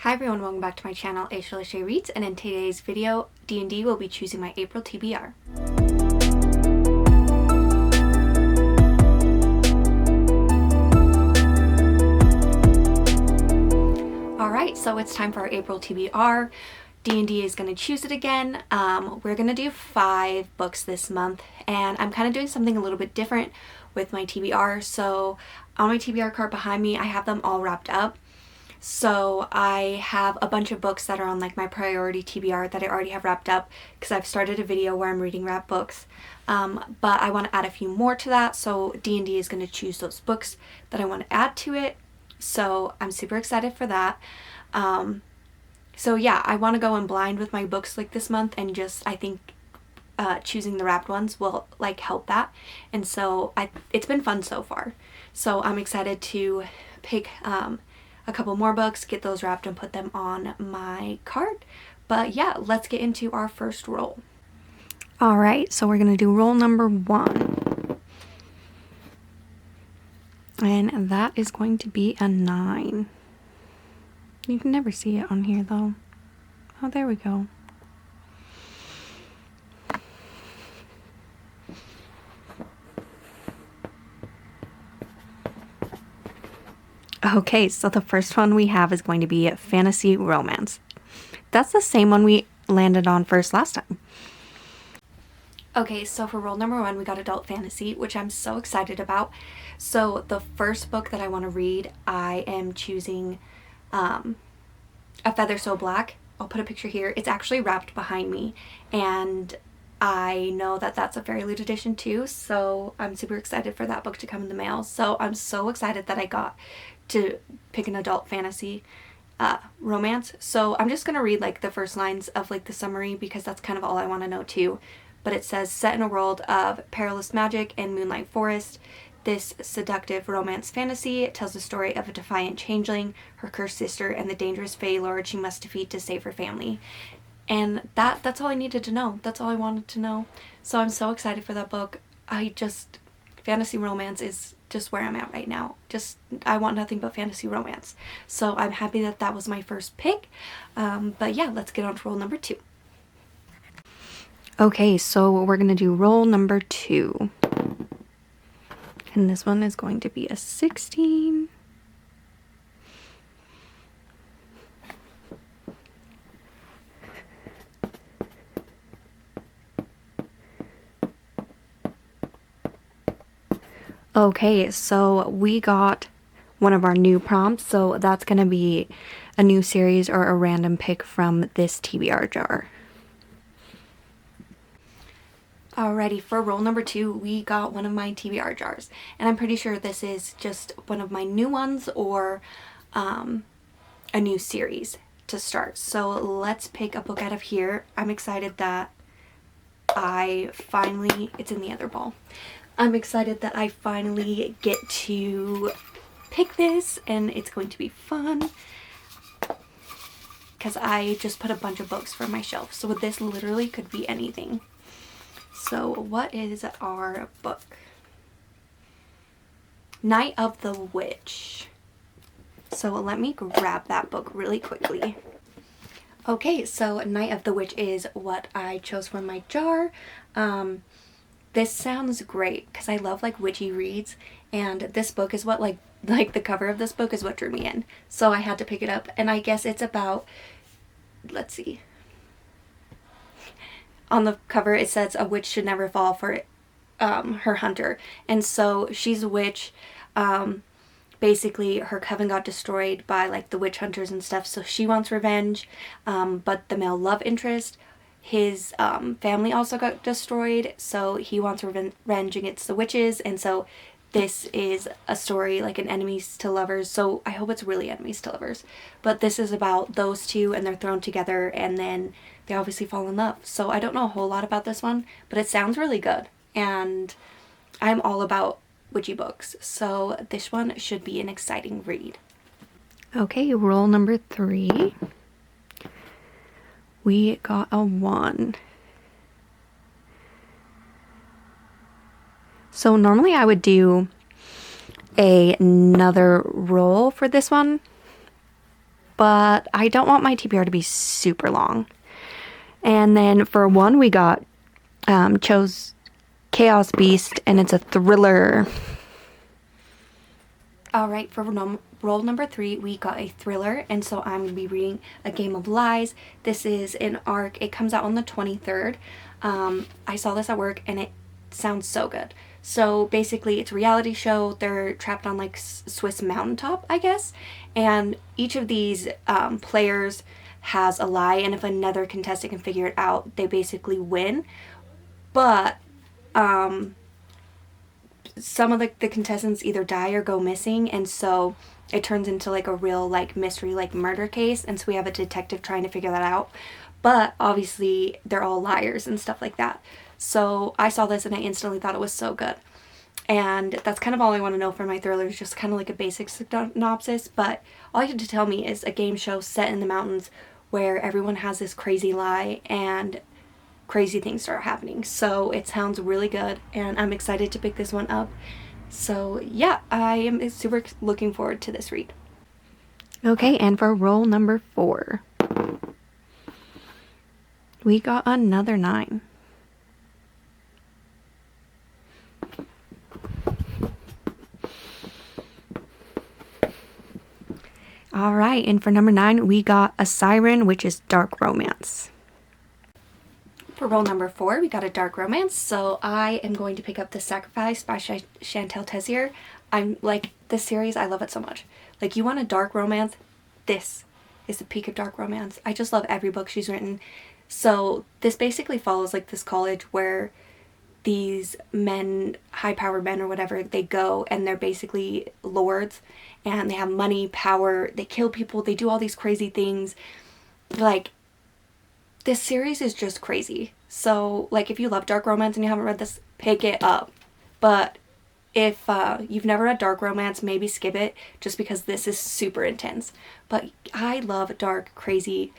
Hi everyone, welcome back to my channel, April TBR Reads, and in today's video, D&D will be choosing my April TBR. Alright, so it's time for our April TBR. D&D is going to choose it again. We're going to do 5 books this month, and I'm kind of doing something a little bit different with my TBR. So on my TBR card behind me, I have them all wrapped up. So I have a bunch of books that are on like my priority TBR that I already have wrapped up because I've started a video where I'm reading wrapped books. But I want to add a few more to that, so D&D is going to choose those books that I want to add to it. So I'm super excited for that. So yeah, I want to go in blind with my books like this month, and just I think choosing the wrapped ones will like help that. And so it's been fun so far. So I'm excited to pick a couple more books, get those wrapped and put them on my card. But yeah, let's get into our first roll. Alright, so we're going to do roll number 1. And that is going to be a 9. You can never see it on here though. Oh, there we go. Okay, so the first one we have is going to be fantasy romance. That's the same one we landed on first last time. Okay, so for roll number 1, we got adult fantasy, which I'm so excited about. So the first book that I want to read, I am choosing A Feather So Black. I'll put a picture here. It's actually wrapped behind me, and I know that that's a very limited edition too, so I'm super excited for that book to come in the mail. So I'm so excited that I got to pick an adult fantasy romance. So I'm just gonna read like the first lines of like the summary because that's kind of all I want to know too. But it says, set in a world of perilous magic and moonlight forest, this seductive romance fantasy tells the story of a defiant changeling, her cursed sister, and the dangerous Fey Lord she must defeat to save her family. And that's all I needed to know. That's all I wanted to know. So I'm so excited for that book. Fantasy romance is just where I'm at right now. I want nothing but fantasy romance. So I'm happy that that was my first pick. But yeah, let's get on to roll number 2. Okay, so we're going to do roll number 2. And this one is going to be a 16. Okay, so we got one of our new prompts, so that's going to be a new series or a random pick from this TBR jar. Alrighty, for roll number 2, we got one of my TBR jars, and I'm pretty sure this is just one of my new ones or a new series to start. So let's pick a book out of here. I'm excited that it's in the other ball. I'm excited that I finally get to pick this, and it's going to be fun because I just put a bunch of books from my shelf. So this literally could be anything. So what is our book? Night of the Witch. So let me grab that book really quickly. Okay, so Night of the Witch is what I chose from my jar. This sounds great because I love like witchy reads, and this book is what like the cover of this book is what drew me in. So I had to pick it up, and I guess it's about, let's see. On the cover it says a witch should never fall for her hunter, and so she's a witch. Basically her coven got destroyed by like the witch hunters and stuff, so she wants revenge, but the male love interest, his family also got destroyed, so he wants revenge against the witches. And so this is a story like an enemies to lovers, so I hope it's really enemies to lovers, but this is about those two, and they're thrown together and then they obviously fall in love. So I don't know a whole lot about this one, but it sounds really good, and I'm all about witchy books, so this one should be an exciting read. Okay, roll number 3. We got a 1. So normally I would do another roll for this one, but I don't want my TBR to be super long. And then for 1, we got chose Chaos Beast, and it's a thriller. Alright, for roll number 3, we got a thriller, and so I'm going to be reading A Game of Lies. This is an arc. It comes out on the 23rd. I saw this at work, and it sounds so good. So basically, it's a reality show. They're trapped on like Swiss mountaintop, I guess, and each of these players has a lie, and if another contestant can figure it out, they basically win. But some of the contestants either die or go missing, and so it turns into like a real like mystery, like murder case, and so we have a detective trying to figure that out. But obviously they're all liars and stuff like that. So I saw this and I instantly thought it was so good. And that's kind of all I want to know for my thrillers, just kind of like a basic synopsis. But all you have to tell me is a game show set in the mountains where everyone has this crazy lie and crazy things start happening. So it sounds really good, and I'm excited to pick this one up. So yeah, I am super looking forward to this read. Okay, and for roll number 4, we got another 9. Alright, and for number 9, we got A Siren, which is dark romance. For roll number 4, we got a dark romance, so I am going to pick up The Sacrifice by Chantal Tessier. I'm like, this series, I love it so much. Like, you want a dark romance? This is the peak of dark romance. I just love every book she's written. So this basically follows like this college where these men, high-powered men or whatever, they go and they're basically lords, and they have money, power, they kill people, they do all these crazy things. Like, this series is just crazy. So, like, if you love dark romance and you haven't read this, pick it up. But if you've never read dark romance, maybe skip it, just because this is super intense. But I love dark, crazy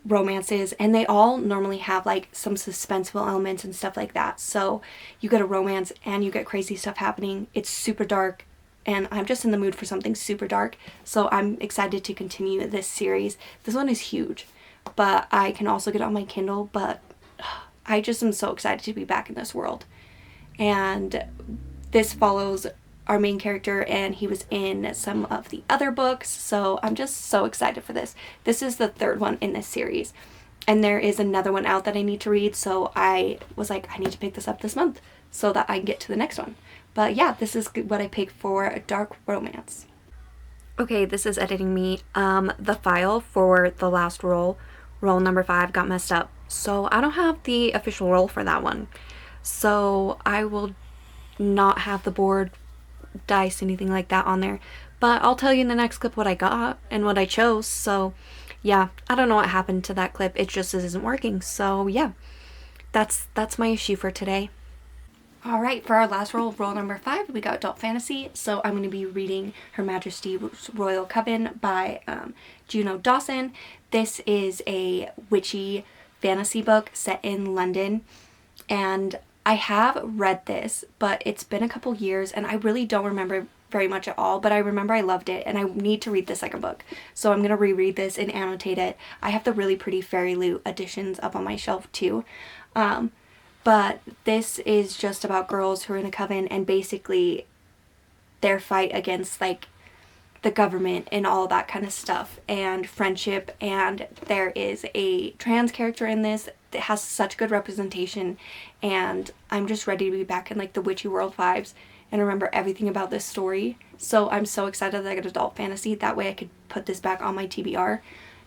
romances, and they all normally have like some suspenseful elements and stuff like that. So you get a romance and you get crazy stuff happening. It's super dark, and I'm just in the mood for something super dark. So I'm excited to continue this series. This one is huge, but I can also get it on my Kindle. But I just am so excited to be back in this world. And this follows our main character, and he was in some of the other books, so I'm just so excited for this. This is the 3rd one in this series, and there is another one out that I need to read, so I was like, I need to pick this up this month so that I can get to the next one. But yeah, this is what I picked for a dark romance. Okay, this is editing me. The file for the last roll number 5, got messed up, so I don't have the official roll for that one. So I will not have the board, dice, anything like that on there, but I'll tell you in the next clip what I got and what I chose. So yeah, I don't know what happened to that clip, it just isn't working. So yeah, that's my issue for today. Alright, for our last roll number 5, we got adult fantasy. So I'm going to be reading Her Majesty's Royal Coven by Juno Dawson. This is a witchy fantasy book set in London, and I have read this, but it's been a couple years and I really don't remember very much at all, but I remember I loved it, and I need to read the second book. So I'm going to reread this and annotate it. I have the really pretty Fairy Loot editions up on my shelf too. But this is just about girls who are in a coven, and basically their fight against like the government and all that kind of stuff, and friendship. And there is a trans character in this that has such good representation, and I'm just ready to be back in like the witchy world vibes and remember everything about this story. So I'm so excited that I got adult fantasy. That way I could put this back on my TBR.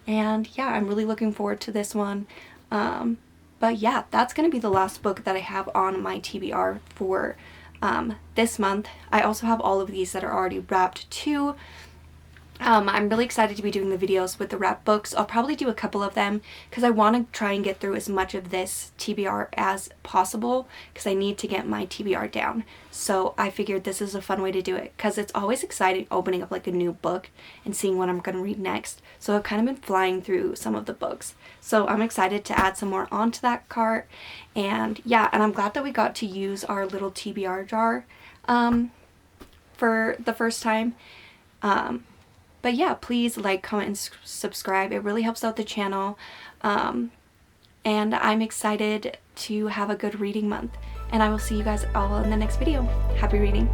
And yeah, I'm really looking forward to this one. But yeah, that's going to be the last book that I have on my TBR for this month. I also have all of these that are already wrapped too. I'm really excited to be doing the videos with the wrap books. I'll probably do a couple of them because I want to try and get through as much of this TBR as possible, because I need to get my TBR down. So I figured this is a fun way to do it, because it's always exciting opening up like a new book and seeing what I'm going to read next. So I've kind of been flying through some of the books. So I'm excited to add some more onto that cart. And yeah, and I'm glad that we got to use our little TBR jar for the first time. But yeah, please like, comment, and subscribe. It really helps out the channel. And I'm excited to have a good reading month. And I will see you guys all in the next video. Happy reading.